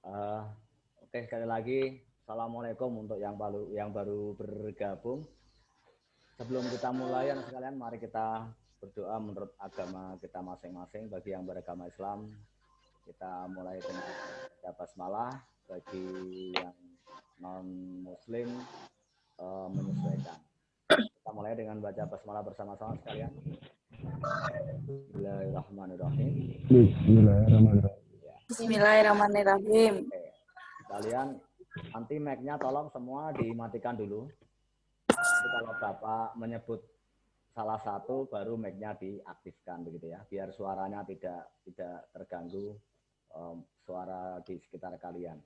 Uh, Oke, sekali lagi, Assalamualaikum untuk yang baru bergabung. Sebelum kita mulai, sekalian, mari kita berdoa menurut agama kita masing-masing. Bagi yang beragama Islam, kita mulai dengan baca basmalah. Bagi yang non-Muslim, menyesuaikan. Kita mulai dengan baca basmalah bersama-sama sekalian. Bismillahirrahmanirrahim. Bismillahirrahmanirrahim. Bismillahirrahmanirrahim. Oke. Kalian nanti mic-nya tolong semua dimatikan dulu. Jadi kalau Bapak menyebut salah satu baru mic-nya diaktifkan begitu ya, biar suaranya tidak terganggu suara di sekitar kalian.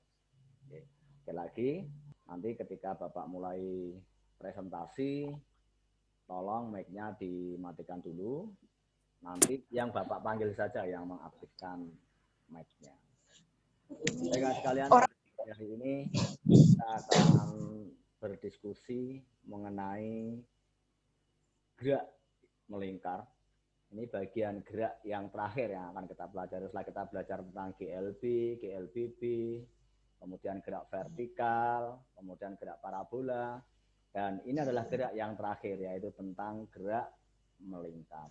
Oke. Sekali lagi, nanti ketika Bapak mulai presentasi, tolong mic-nya dimatikan dulu. Nanti yang Bapak panggil saja yang mengaktifkan mic-nya. Baik sekalian, hari ini kita akan berdiskusi mengenai gerak melingkar. Ini bagian gerak yang terakhir yang akan kita pelajari. Setelah kita belajar tentang GLB, GLBB, kemudian gerak vertikal, kemudian gerak parabola, dan ini adalah gerak yang terakhir, yaitu tentang gerak melingkar.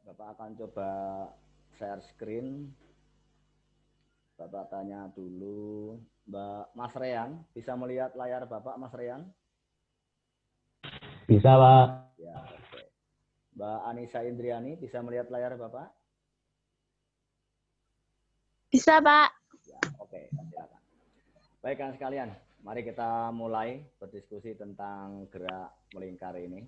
Bapak akan coba share screen. Bapak tanya dulu, Mas Reyan, bisa melihat layar Bapak, Mas Reyan? Bisa, Pak. Ya, oke. Mbak Anissa Indriani, bisa melihat layar Bapak? Bisa, Pak. Ya, oke, silakan. Baik, kan sekalian, mari kita mulai berdiskusi tentang gerak melingkar ini.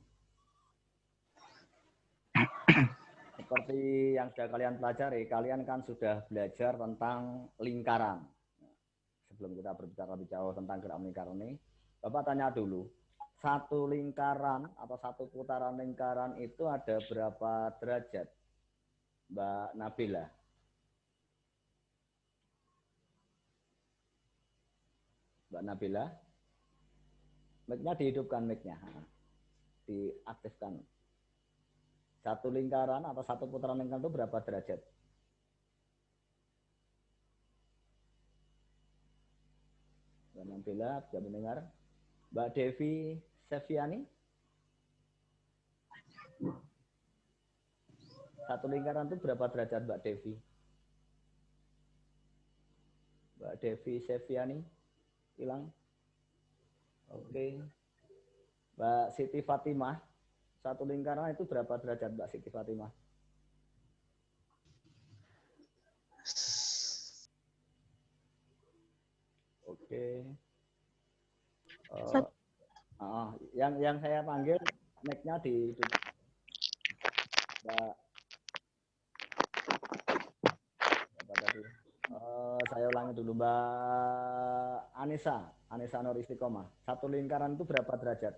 Seperti yang sudah kalian pelajari, kalian kan sudah belajar tentang lingkaran. Sebelum kita berbicara lebih jauh tentang gerak melingkar ini, Bapak tanya dulu, satu lingkaran atau satu putaran lingkaran itu ada berapa derajat, Mbak Nabila? Mbak Nabila? Mic-nya dihidupkan, mic-nya. Diaktifkan. Satu lingkaran atau satu putaran lingkaran itu berapa derajat? Mbak Nabila bisa mendengar? Mbak Devi Seviani? Satu lingkaran itu berapa derajat, Mbak Devi? Mbak Devi Seviani? Hilang? Oke. Mbak Siti Fatimah? Satu lingkaran itu berapa derajat, Mbak Siti Fatimah? Oke. Yang saya panggil mic-nya di Mbak. Apa tadi? Saya ulangi dulu, Mbak Anissa Nur Istiqomah. Satu lingkaran itu berapa derajat?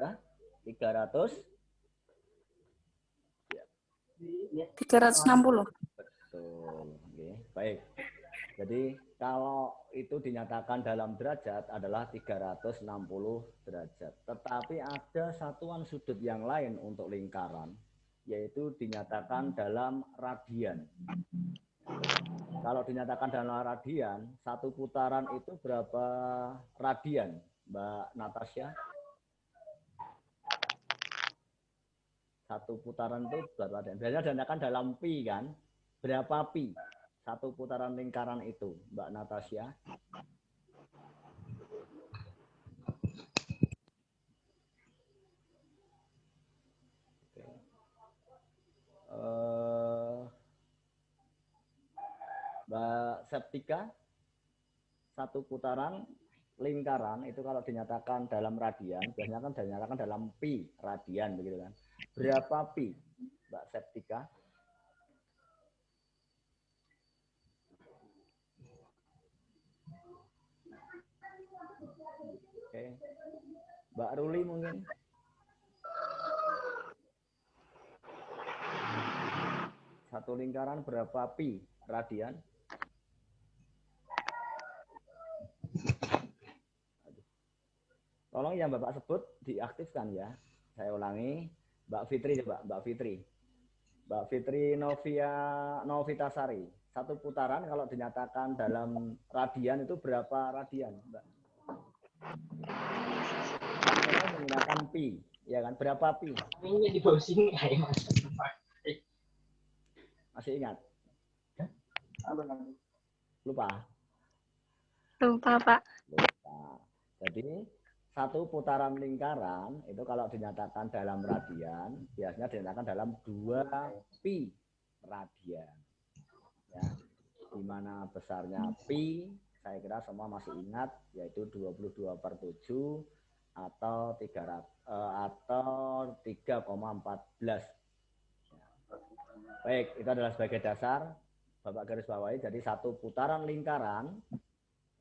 Ya, 300. Ya. 360. Betul. Oke, baik. Jadi kalau itu dinyatakan dalam derajat adalah 360 derajat. Tetapi ada satuan sudut yang lain untuk lingkaran, yaitu dinyatakan dalam radian. Kalau dinyatakan dalam radian, satu putaran itu berapa radian, Mbak Natasha? Satu putaran itu berapa radian? Biasanya dinyatakan dalam pi kan? Berapa pi? Satu putaran lingkaran itu, Mbak Natasha? Mbak Septika, satu putaran lingkaran itu kalau dinyatakan dalam radian, biasanya kan dinyatakan dalam pi radian begitu kan. Berapa pi, Mbak Septika? Oke. Mbak Ruli mungkin? Satu lingkaran berapa pi radian? tolong yang Bapak sebut diaktifkan ya. Saya ulangi, Mbak Fitri coba, Mbak Fitri. Mbak Fitri Novitasari. Satu putaran kalau dinyatakan dalam radian itu berapa radian, Mbak? Kita menggunakan pi, ya kan? Berapa pi? Ini di bawah sini Masih ingat? Lupa? Lupa, Pak. Lupa. Jadi satu putaran lingkaran itu kalau dinyatakan dalam radian biasanya dinyatakan dalam 2 pi radian. Ya, di mana besarnya pi, saya kira semua masih ingat, yaitu 22/7 atau 3,14. Baik, itu adalah sebagai dasar. Bapak garis bawahi, jadi satu putaran lingkaran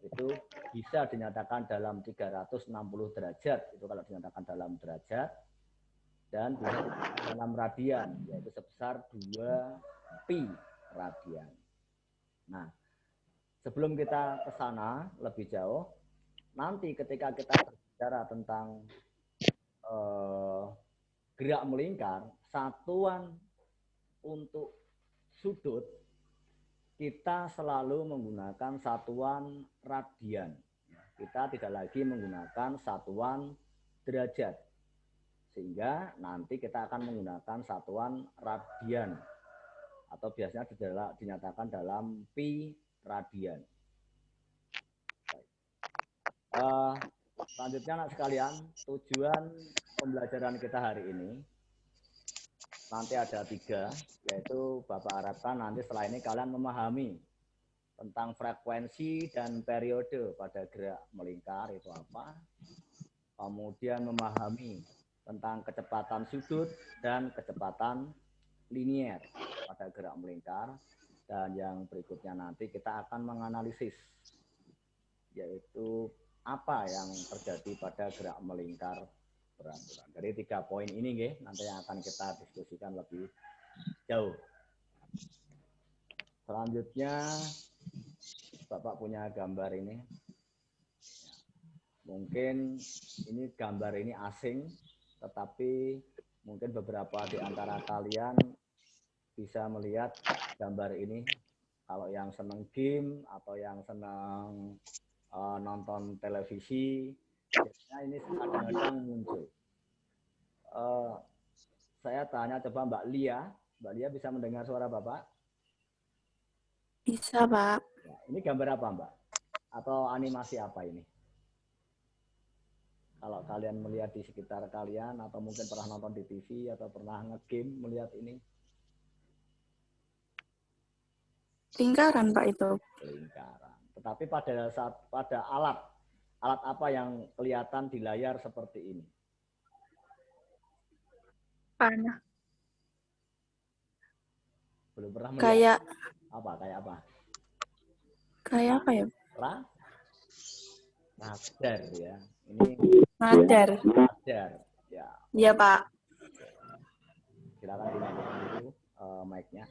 itu bisa dinyatakan dalam 360 derajat, itu kalau dinyatakan dalam derajat, dan bisa dalam radian, yaitu sebesar 2 pi radian. Nah, sebelum kita ke sana lebih jauh, nanti ketika kita berbicara tentang gerak melingkar, satuan untuk sudut, kita selalu menggunakan satuan radian. Kita tidak lagi menggunakan satuan derajat. Sehingga nanti kita akan menggunakan satuan radian. Atau biasanya dinyatakan dalam pi radian. Selanjutnya anak sekalian, tujuan pembelajaran kita hari ini nanti ada 3, yaitu Bapak harapkan nanti setelah ini kalian memahami tentang frekuensi dan periode pada gerak melingkar itu apa. Kemudian memahami tentang kecepatan sudut dan kecepatan linier pada gerak melingkar. Dan yang berikutnya nanti kita akan menganalisis, yaitu apa yang terjadi pada gerak melingkar beraturan. Dari 3 poin ini nanti yang akan kita diskusikan lebih jauh. Selanjutnya Bapak punya gambar ini. Mungkin ini gambar ini asing, tetapi mungkin beberapa di antara kalian bisa melihat gambar ini. Kalau yang senang game atau yang senang nonton televisi, biasanya ini kadang-kadang muncul. Saya tanya coba Mbak Lia. Mbak Lia bisa mendengar suara Bapak? Bisa, Pak. Ya, ini gambar apa Mbak? Atau animasi apa ini? Kalau kalian melihat di sekitar kalian, atau mungkin pernah nonton di TV, atau pernah nge-game melihat ini? Lingkaran, Pak, itu. Lingkaran. Tetapi pada alat apa yang kelihatan di layar seperti ini? Panah. Belum pernah melihat? Kayak Kayak apa ya? Radar ya. Ini Radar. Ya. Iya, Pak. Silakan dinyalakan dulu mic-nya.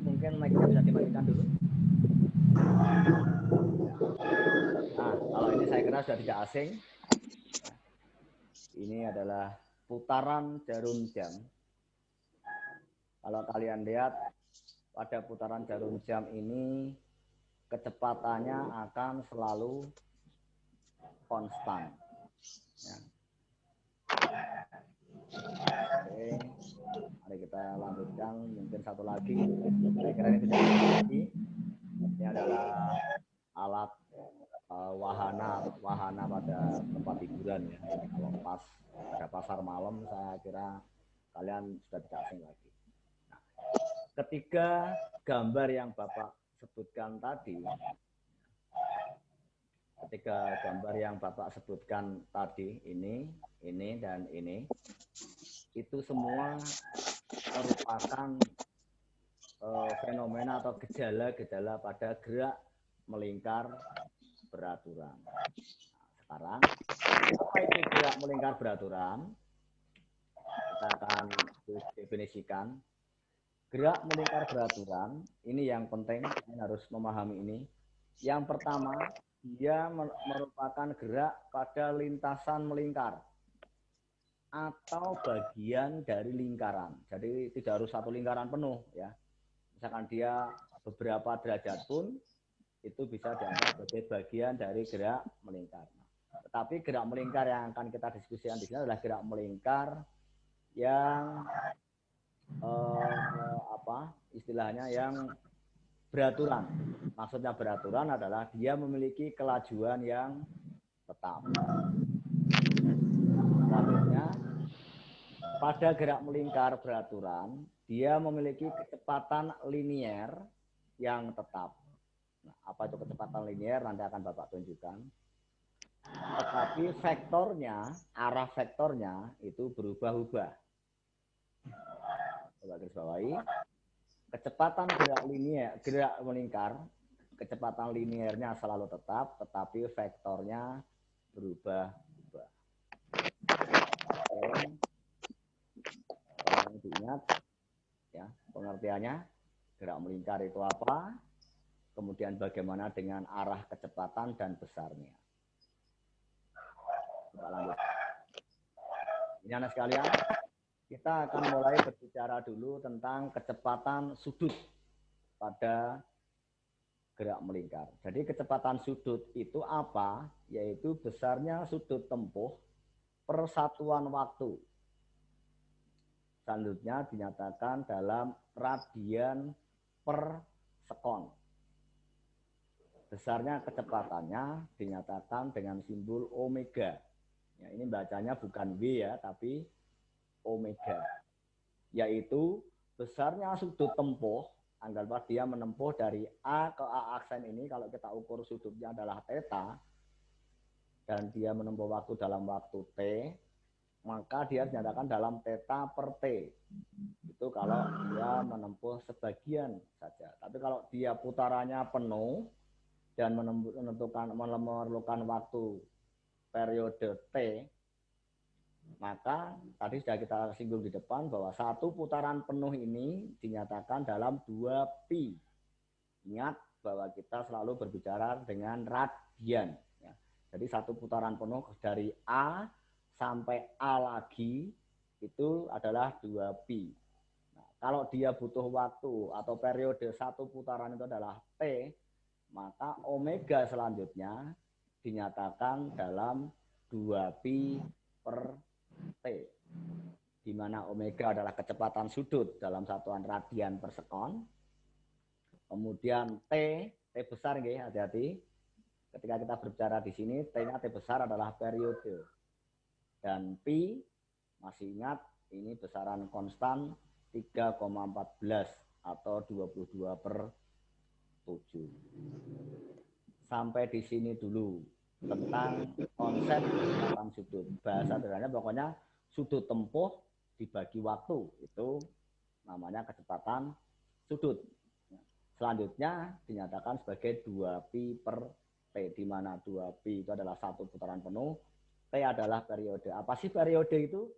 Mungkin mic-nya bisa dimatikan dulu. Nah, kalau ini saya kira sudah tidak asing. Ini adalah putaran jarum jam. Kalau kalian lihat pada putaran jarum jam ini kecepatannya akan selalu konstan. Ya. Oke, mari kita lanjutkan. Mungkin satu lagi. Saya kira ini tidak lagi. Ini adalah alat wahana pada tempat hiburan ya. Kalau pas ada pasar malam, saya kira kalian sudah tidak asing lagi. Nah, ketiga gambar yang Bapak sebutkan tadi, ini dan ini, itu semua merupakan fenomena atau gejala-gejala pada gerak melingkar beraturan. Nah, sekarang, apa itu gerak melingkar beraturan? Kita akan definisikan. Gerak melingkar beraturan, ini yang penting, kalian harus memahami ini. Yang pertama, dia merupakan gerak pada lintasan melingkar atau bagian dari lingkaran. Jadi tidak harus satu lingkaran penuh ya. Misalkan dia beberapa derajat pun itu bisa dianggap sebagai bagian dari gerak melingkar. Tetapi gerak melingkar yang akan kita diskusikan di sini adalah gerak melingkar yang istilahnya yang beraturan. Maksudnya beraturan adalah dia memiliki kelajuan yang tetap. Selanjutnya, pada gerak melingkar beraturan, dia memiliki kecepatan linier yang tetap. Nah, apa itu kecepatan linier? Nanti akan Bapak tunjukkan. Tetapi vektornya, arah vektornya itu berubah-ubah. Coba garis bawahi. Kecepatan gerak melingkar, kecepatan liniernya selalu tetap, tetapi vektornya berubah-ubah. Tolong diingat ya, pengertiannya gerak melingkar itu apa, kemudian bagaimana dengan arah kecepatan dan besarnya. Coba lanjut. Ini anak sekalian, kita akan mulai berbicara dulu tentang kecepatan sudut pada gerak melingkar. Jadi kecepatan sudut itu apa? Yaitu besarnya sudut tempuh per satuan waktu. Selanjutnya dinyatakan dalam radian per sekon. Besarnya kecepatannya dinyatakan dengan simbol omega. Ya, ini bacanya bukan W ya, tapi omega. Yaitu besarnya sudut tempuh, anggaplah dia menempuh dari A ke A aksen ini, kalau kita ukur sudutnya adalah theta, dan dia menempuh waktu dalam waktu T, maka dia dinyatakan dalam theta per T. Itu kalau dia menempuh sebagian saja. Tapi kalau dia putarannya penuh dan memerlukan waktu periode T, maka tadi sudah kita singgung di depan bahwa satu putaran penuh ini dinyatakan dalam 2pi. Ingat bahwa kita selalu berbicara dengan radian. Jadi satu putaran penuh dari A sampai A lagi itu adalah 2pi. Nah, kalau dia butuh waktu atau periode satu putaran itu adalah T, maka omega selanjutnya dinyatakan dalam 2pi per T, di mana omega adalah kecepatan sudut dalam satuan radian per sekon. Kemudian T besar nggih, hati-hati. Ketika kita berbicara di sini, T-nya T besar adalah periode. Dan pi, masih ingat, ini besaran konstan 3,14 atau 22 per 7. Sampai di sini dulu tentang konsep kecepatan sudut. Bahasa sederhananya pokoknya sudut tempuh dibagi waktu, itu namanya kecepatan sudut. Selanjutnya dinyatakan sebagai 2pi per T, di mana 2pi itu adalah satu putaran penuh, T adalah periode. Apa sih periode itu?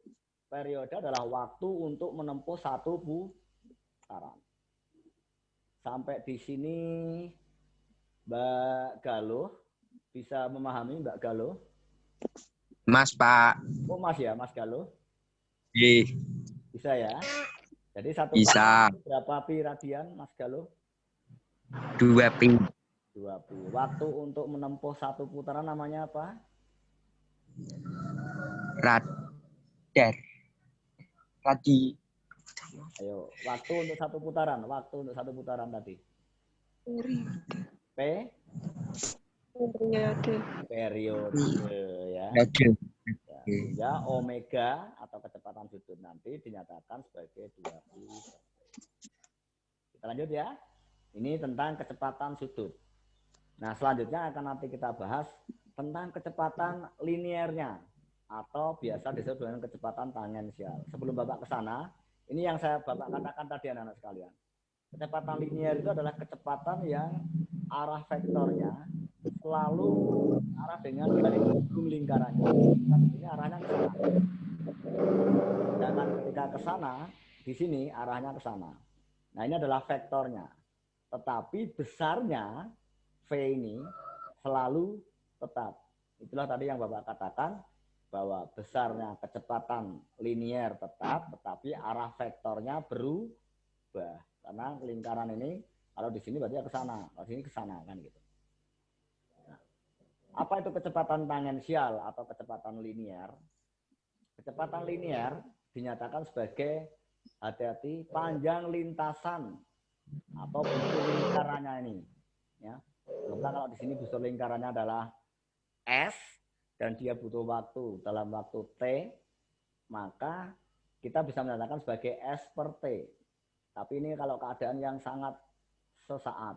Periode adalah waktu untuk menempuh satu putaran. Sampai di sini Mbak Galuh bisa memahami, Mbak Galuh? Mas, Pak. Oh, Mas ya, Mas Galuh? Bisa ya? Jadi satu bisa. Berapa pi radian, Mas Galuh? 2pi. 2pi. Waktu untuk menempuh satu putaran namanya apa? Radi. Ayo, waktu untuk satu putaran tadi. Periode ya. Ya, omega atau kecepatan sudut nanti dinyatakan sebagai 2pi. Kita lanjut ya. Ini tentang kecepatan sudut. Nah, selanjutnya akan nanti kita bahas tentang kecepatan liniernya atau biasa disebut dengan kecepatan tangensial. Sebelum Bapak ke sana, ini yang Bapak katakan tadi anak-anak sekalian. Kecepatan linier itu adalah kecepatan yang arah vektornya selalu arah dengan garis ujung lingkarannya. Ini arahnya ke sana. Sedangkan ketika ke sana, di sini arahnya ke sana. Nah, ini adalah vektornya. Tetapi besarnya V ini selalu tetap. Itulah tadi yang Bapak katakan, bahwa besarnya kecepatan linier tetap, tetapi arah vektornya berubah. Karena lingkaran ini, kalau di sini berarti ke sana, kalau di sini ke sana kan gitu. Nah, apa itu kecepatan tangensial atau kecepatan linier? Kecepatan linier dinyatakan sebagai, hati-hati, panjang lintasan atau busur lingkarannya ini. Ya, kalau di sini busur lingkarannya adalah S dan dia butuh waktu dalam waktu T, maka kita bisa menyatakan sebagai S per T. Tapi ini kalau keadaan yang sangat sesaat.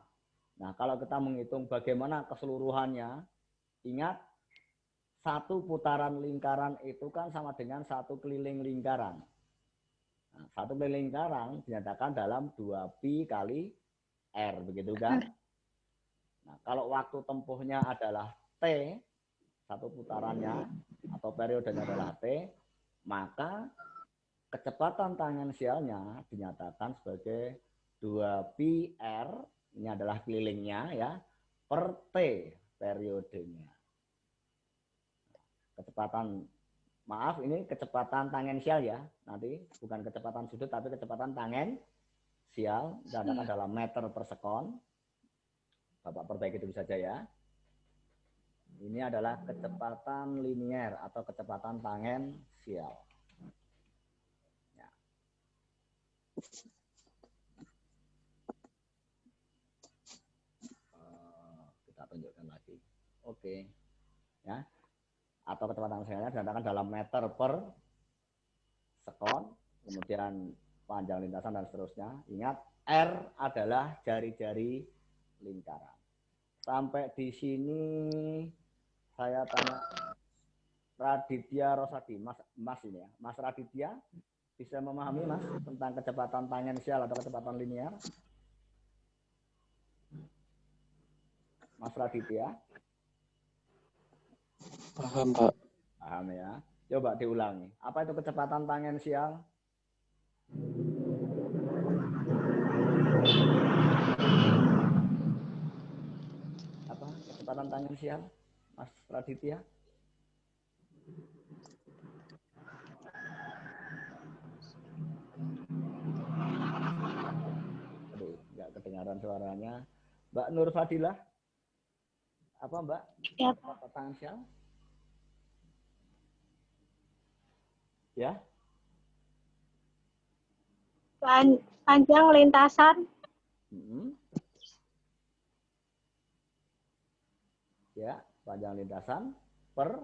Nah, kalau kita menghitung bagaimana keseluruhannya, ingat, satu putaran lingkaran itu kan sama dengan satu keliling lingkaran. Nah, satu keliling lingkaran dinyatakan dalam 2pi kali R, begitu kan? Nah, kalau waktu tempuhnya adalah T, satu putarannya atau periodenya adalah T, maka kecepatan tangensialnya dinyatakan sebagai 2pi R, ini adalah kelilingnya ya, per T periodenya. Kecepatan, maaf ini kecepatan tangensial ya, nanti bukan kecepatan sudut tapi kecepatan tangensial, dinyatakan dalam meter per sekon. Bapak perbaiki dulu saja ya. Ini adalah kecepatan linier atau kecepatan tangensial. Ya. Kita tunjukkan lagi. Oke. Ya. Atau kecepatan tangensialnya dinyatakan dalam meter per sekon, kemudian panjang lintasan dan seterusnya. Ingat, R adalah jari-jari lingkaran. Sampai di sini saya tanya Raditya Rosadi, Mas ini ya, Mas Raditya bisa memahami Mas tentang kecepatan tangensial atau kecepatan linier? Mas Raditya? Paham, Pak. Paham ya. Coba diulangi. Apa itu kecepatan tangensial? Apa kecepatan tangensial, Mas Raditya? Aduh, nggak kedengaran suaranya. Mbak Nur Fadilah, apa Mbak? Ya, Kecepatan tangensial? Ya. panjang lintasan Ya, panjang lintasan per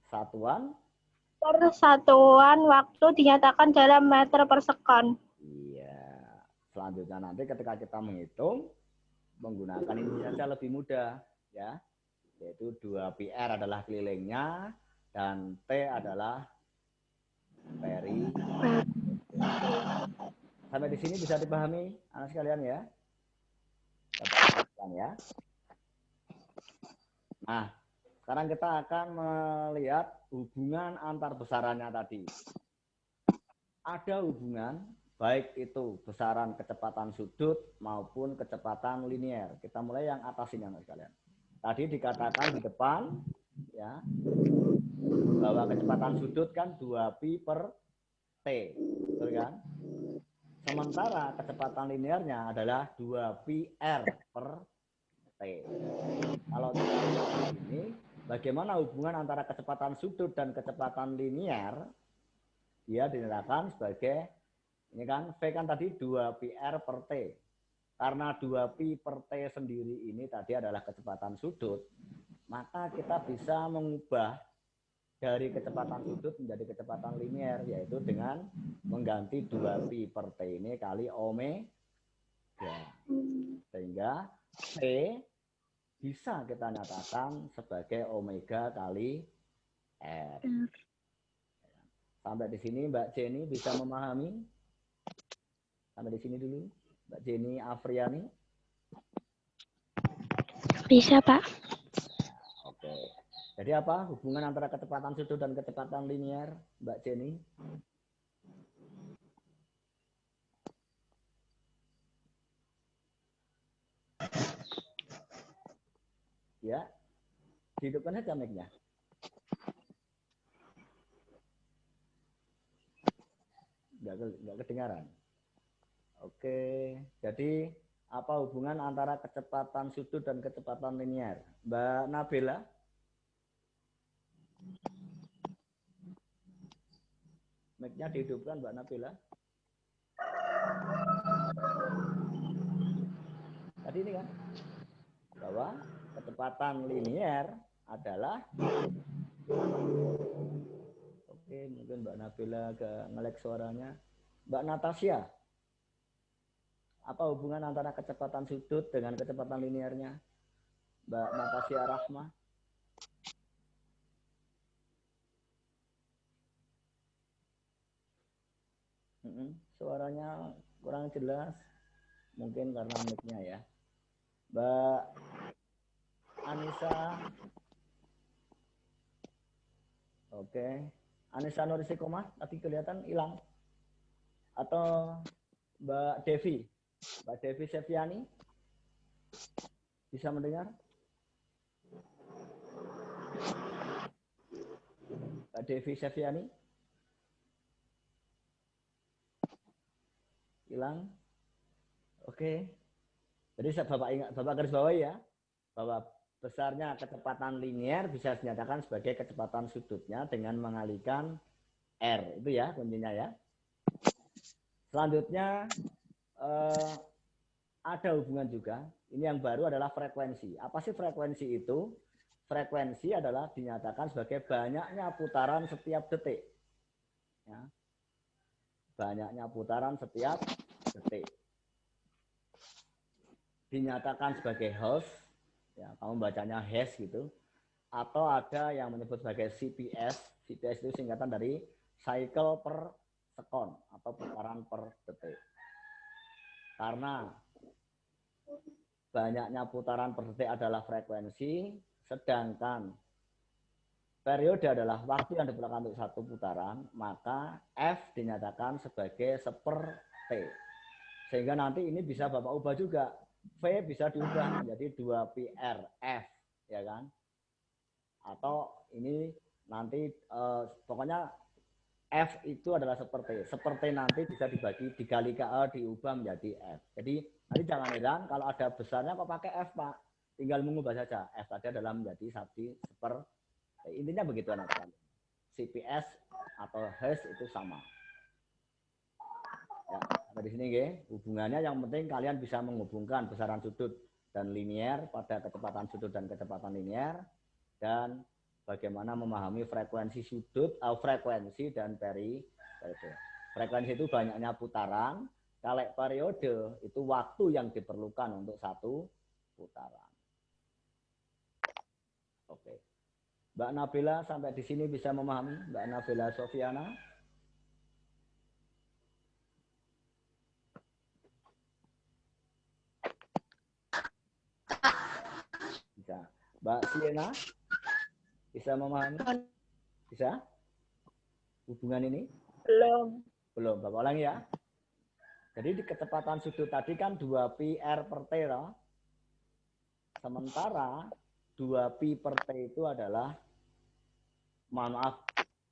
satuan waktu dinyatakan dalam meter per sekon. Iya. Selanjutnya nanti ketika kita menghitung menggunakan ini saja lebih mudah ya. Yaitu 2πr adalah kelilingnya dan T adalah peri. Sampai di sini bisa dipahami anak sekalian ya. Ya. Nah, sekarang kita akan melihat hubungan antar besarannya tadi. Ada hubungan baik itu besaran kecepatan sudut maupun kecepatan linier. Kita mulai yang atas ini anak sekalian. Tadi dikatakan di depan ya bahwa kecepatan sudut kan 2pi per T, betul kan? Sementara kecepatan linearnya adalah 2πr per T. Kalau kita lihat ini, bagaimana hubungan antara kecepatan sudut dan kecepatan linier? Dia dinyatakan sebagai, ini kan V kan tadi 2πr per T. Karena 2pi per T sendiri ini tadi adalah kecepatan sudut, maka kita bisa mengubah dari kecepatan sudut menjadi kecepatan linier, yaitu dengan mengganti 2pi per T ini kali omega. Sehingga T bisa kita nyatakan sebagai omega kali R. Sampai di sini Mbak Jenny bisa memahami? Sampai di sini dulu. Mbak Jenny Afriani. Bisa, Pak. Oke. Jadi apa hubungan antara kecepatan sudut dan kecepatan linier, Mbak Jenny? Ya, dihidupkan saja mic-nya. Nggak kedengaran. Oke, jadi apa hubungan antara kecepatan sudut dan kecepatan linier? Mbak Nabila? Mic-nya dihidupkan Mbak Nabila. Tadi ini kan, bahwa kecepatan linier adalah, oke mungkin Mbak Nabila agak ngelek suaranya. Mbak Natasha, apa hubungan antara kecepatan sudut dengan kecepatan liniernya? Mbak Natasha Rahma. Suaranya kurang jelas, mungkin karena mic-nya ya. Mbak Anissa, oke. Anissa Nursikomah tadi kelihatan hilang. Atau Mbak Devi, Mbak Devi Seviani, bisa mendengar? Mbak Devi Seviani? Hilang? Oke. Jadi Bapak ingat, Bapak garis bawahi ya, bahwa besarnya kecepatan linier bisa dinyatakan sebagai kecepatan sudutnya dengan mengalihkan R. Itu ya kuncinya ya. Selanjutnya ada hubungan juga. Ini yang baru adalah frekuensi. Apa sih frekuensi itu? Frekuensi adalah dinyatakan sebagai banyaknya putaran setiap detik. Ya. Banyaknya putaran setiap detik. Dinyatakan sebagai hertz, ya, kamu bacanya hertz gitu, atau ada yang menyebut sebagai CPS. CPS itu singkatan dari cycle per second atau putaran per detik. Karena banyaknya putaran per detik adalah frekuensi, sedangkan periode adalah waktu yang diperlukan untuk satu putaran, maka F dinyatakan sebagai seper T. Sehingga nanti ini bisa Bapak ubah juga. V bisa diubah menjadi 2πr F, ya kan? Atau ini nanti pokoknya F itu adalah seperti nanti bisa dibagi dikali KA diubah menjadi F. Jadi nanti jangan heran kalau ada besarnya kok pakai F Pak, tinggal mengubah saja F tadi adalah menjadi seper. Intinya begitu anak-anak. CPS atau Hertz itu sama. Ya, sampai di sini ya. Hubungannya yang penting kalian bisa menghubungkan besaran sudut dan linier pada kecepatan sudut dan kecepatan linier, dan bagaimana memahami frekuensi sudut, frekuensi dan periode. Frekuensi itu banyaknya putaran, kalau periode itu waktu yang diperlukan untuk satu putaran. Oke. Mbak Nabila sampai di sini bisa memahami? Mbak Nabila Sofiana? Bisa. Mbak Siena? Bisa memahami? Bisa? Hubungan ini? Belum. Belum. Bapak ulangi ya. Jadi di kecepatan sudut tadi kan 2πr per t. Sementara 2pi per t itu adalah, maaf,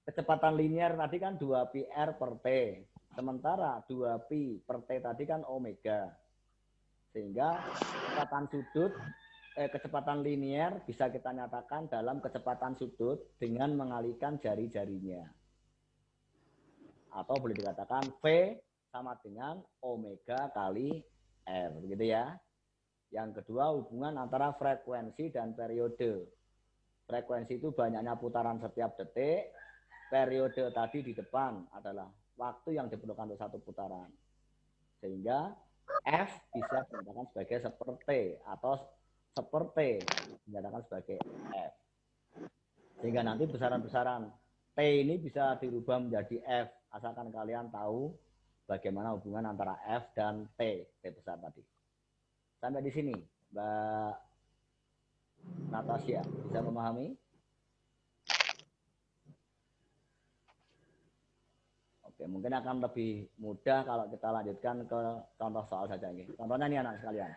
kecepatan linier tadi kan 2πr per t. Sementara 2pi per t tadi kan omega. Sehingga kecepatan linier bisa kita nyatakan dalam kecepatan sudut dengan mengalihkan jari-jarinya. Atau boleh dikatakan V sama dengan omega kali R, gitu ya. Yang kedua, hubungan antara frekuensi dan periode. Frekuensi itu banyaknya putaran setiap detik, periode tadi di depan adalah waktu yang diperlukan untuk satu putaran. Sehingga F bisa dinyatakan sebagai seperti atau seperti dinyatakan sebagai F. Sehingga nanti besaran-besaran T ini bisa dirubah menjadi F, asalkan kalian tahu bagaimana hubungan antara F dan T besar tadi. Sampai di sini, Mbak Natasha, bisa memahami? Oke, mungkin akan lebih mudah kalau kita lanjutkan ke contoh soal saja. Contohnya ini anak sekalian.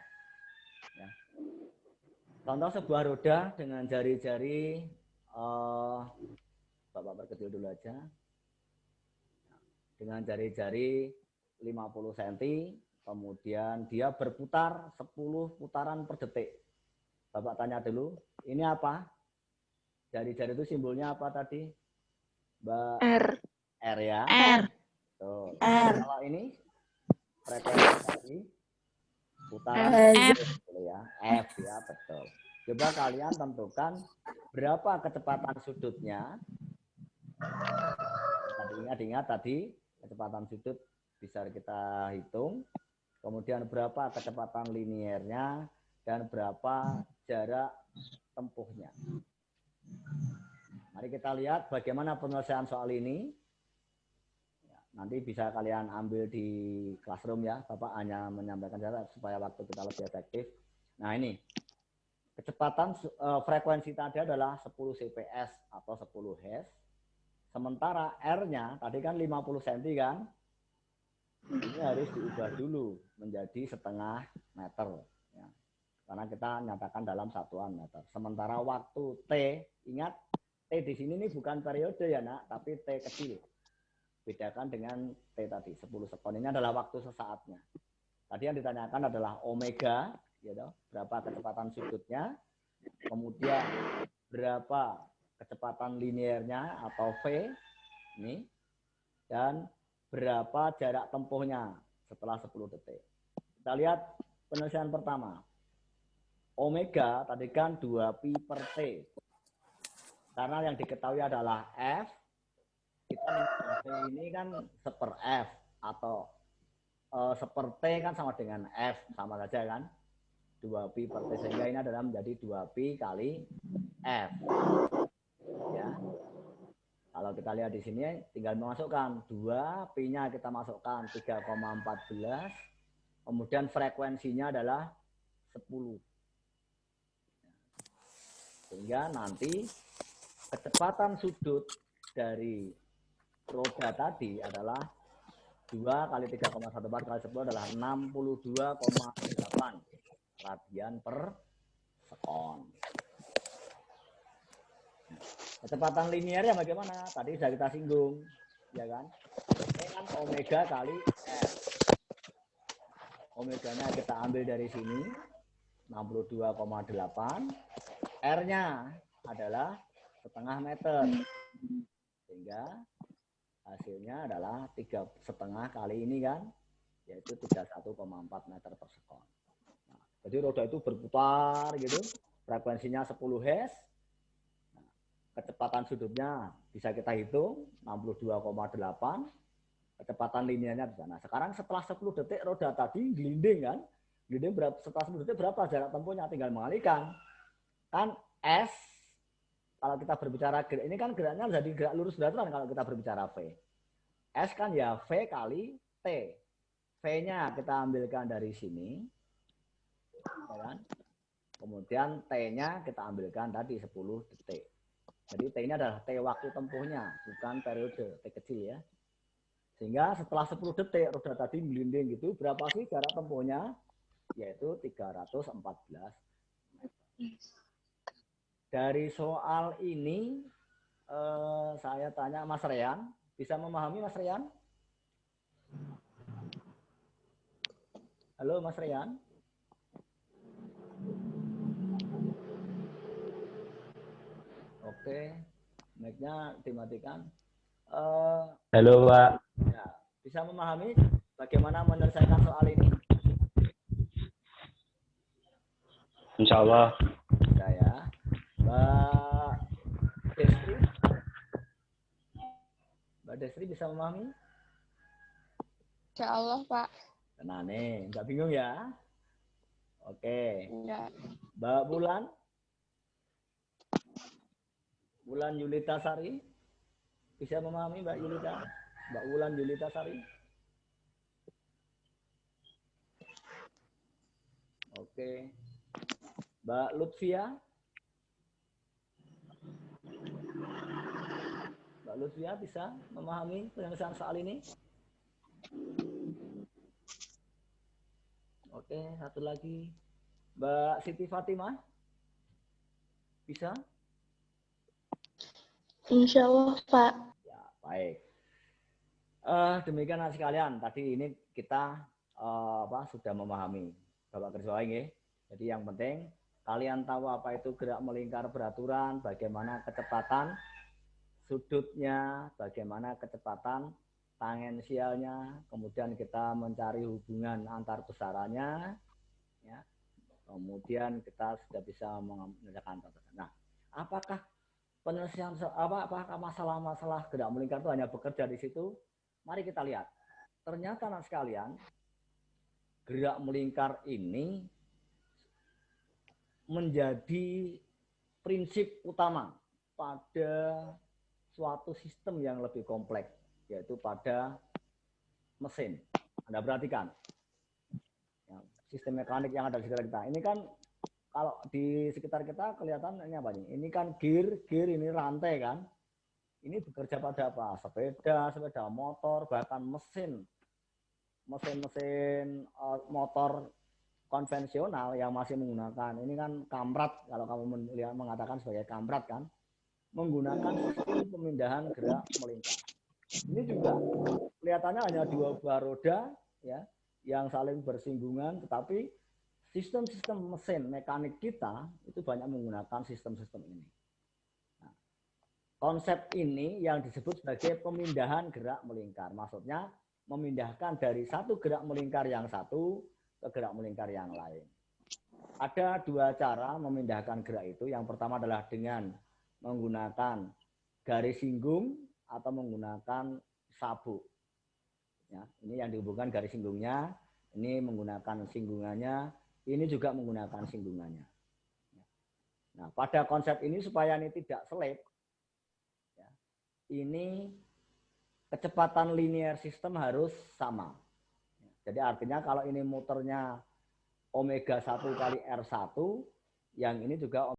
Ya. Contoh sebuah roda dengan jari-jari, Bapak perkecil dulu aja. Dengan jari-jari 50 cm, kemudian dia berputar 10 putaran per detik. Bapak tanya dulu, ini apa? Jari-jari itu simbolnya apa tadi? Mbak R. R ya? R. Tuh. R. Kalau ini frekuensi tadi putaran F. ya, F ya, betul. Coba kalian tentukan berapa kecepatan sudutnya. Tadi ingat tadi kecepatan sudut bisa kita hitung. Kemudian berapa kecepatan liniernya dan berapa jarak tempuhnya. Mari kita lihat bagaimana penyelesaian soal ini. Nanti bisa kalian ambil di classroom ya. Bapak hanya menyampaikan saja supaya waktu kita lebih efektif. Nah ini, kecepatan frekuensi tadi adalah 10 cps atau 10 Hz. Sementara R-nya tadi kan 50 cm kan. Ini harus diubah dulu menjadi setengah meter. Ya. Karena kita nyatakan dalam satuan meter. Sementara waktu T, ingat T di sini ini bukan periode ya nak, tapi T kecil. Bedakan dengan T tadi, 10 sekon. Ini adalah waktu sesaatnya. Tadi yang ditanyakan adalah omega, gitu, berapa kecepatan sudutnya, kemudian berapa kecepatan liniernya atau V, ini, dan berapa jarak tempuhnya setelah 10 detik. Kita lihat penyelesaian pertama. Omega tadi kan 2pi per T. Karena yang diketahui adalah F, kita ini kan seper F atau seper T kan sama dengan F, sama saja kan 2pi per T, sehingga ini adalah menjadi 2pi kali F ya. Kalau kita lihat di sini tinggal memasukkan 2pi-nya kita masukkan 3,14, kemudian frekuensinya adalah 10, sehingga nanti kecepatan sudut dari roda tadi adalah 2 kali 3,14 kali 10 adalah 62,8 radian per sekon. Kecepatan linearnya bagaimana? Tadi sudah kita singgung, ya kan? Ini kan omega kali F. Omeganya kita ambil dari sini, 62,8. R-nya adalah setengah meter. Sehingga hasilnya adalah 3,5 kali ini kan, yaitu 31,4 meter per sekon. Nah, jadi roda itu berputar gitu, frekuensinya 10 Hz. Nah, kecepatan sudutnya bisa kita hitung 62,8. Kecepatan linearnya bisa. Nah, sekarang setelah 10 detik roda tadi gelinding kan, gelinding berapa, setelah 10 detik berapa jarak tempuhnya, tinggal mengalihkan. Kan S, kalau kita berbicara gerak, ini kan geraknya jadi gerak lurus beraturan kalau kita berbicara V. S kan ya V kali T. V-nya kita ambilkan dari sini. Ya kan? Kemudian T-nya kita ambilkan tadi 10 detik. Jadi T ini adalah T waktu tempuhnya, bukan periode, T kecil ya. Sehingga setelah 10 detik roda tadi melinding gitu, berapa sih jarak tempuhnya? Yaitu 314 meter. Dari soal ini, saya tanya Mas Rian, bisa memahami Mas Rian? Halo Mas Rian? Oke, mic-nya dimatikan. Halo Pak. Ya, bisa memahami bagaimana menyelesaikan soal ini? Insya Allah. Bisa ya. Mbak Destri? Mbak Destri bisa memahami? Insya Allah, Pak. Tenang nih, nggak bingung ya? Oke. Enggak. Mbak Bulan? Bulan Yulita Sari? Bisa memahami Mbak Yulita? Mbak Bulan Yulita Sari? Oke. Mbak Lutfia? Mbak Lutfia bisa memahami penyelesaian soal ini? Oke, satu lagi. Mbak Siti Fatimah? Bisa? Insya Allah, Pak. Ya, baik. Demikian anak sekalian, tadi ini kita sudah memahami Bapak Kerjawain ya. Jadi yang penting kalian tahu apa itu gerak melingkar beraturan, bagaimana kecepatan sudutnya, bagaimana kecepatan tangensialnya, kemudian kita mencari hubungan antar besarannya, ya. Kemudian kita sudah bisa mengerjakan. Nah, apakah penyelesaian apakah masalah-masalah gerak melingkar itu hanya bekerja di situ? Mari kita lihat. Ternyata anak sekalian, gerak melingkar ini menjadi prinsip utama pada suatu sistem yang lebih kompleks, yaitu pada mesin. Anda perhatikan, ya, sistem mekanik yang ada di sekitar kita. Ini kan kalau di sekitar kita kelihatan ini apa nih? Ini kan gear ini rantai kan. Ini bekerja pada apa? Sepeda motor, bahkan mesin motor konvensional yang masih menggunakan ini kan kamrat, kalau kamu mengatakan sebagai kamrat kan, menggunakan sistem pemindahan gerak melingkar. Ini juga kelihatannya hanya dua buah roda ya yang saling bersinggungan, tetapi sistem-sistem mesin mekanik kita itu banyak menggunakan sistem-sistem ini. Nah, konsep ini yang disebut sebagai pemindahan gerak melingkar. Maksudnya memindahkan dari satu gerak melingkar yang satu ke gerak melingkar yang lain. Ada dua cara memindahkan gerak itu. Yang pertama adalah dengan menggunakan garis singgung atau menggunakan sabuk. Ya, ini yang dihubungkan garis singgungnya, ini menggunakan singgungannya, ini juga menggunakan singgungannya. Nah, pada konsep ini supaya ini tidak selip, ya, ini kecepatan linear sistem harus sama. Jadi artinya kalau ini muternya omega 1 kali R1, yang ini juga